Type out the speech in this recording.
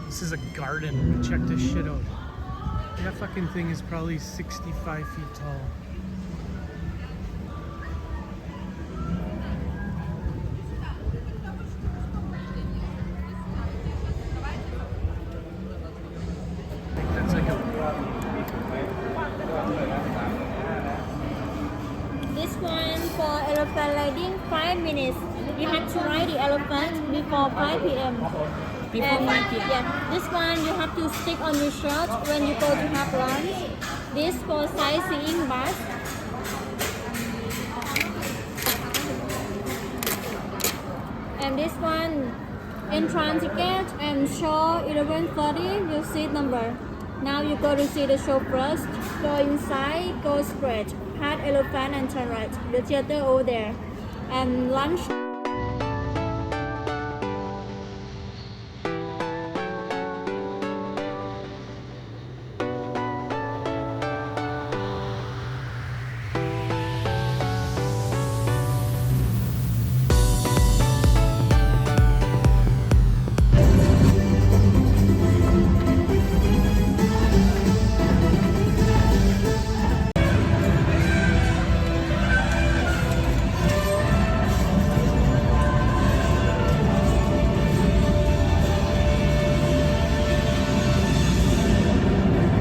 This is a garden. Check this shit out. That fucking thing is probably 65 feet tall. That's like a... This one for elephant riding, 5 minutes. You have to ride the elephant before 5 p.m. Before 5 p.m. Yeah, this one you have to stick on your shirt when you go to have lunch. This for sightseeing bus. And this one, entrance ticket and show 11:30, your seat number. Now you go to see the show first. Go inside, go straight, past elephant and turn right. The theater over there. And lunch.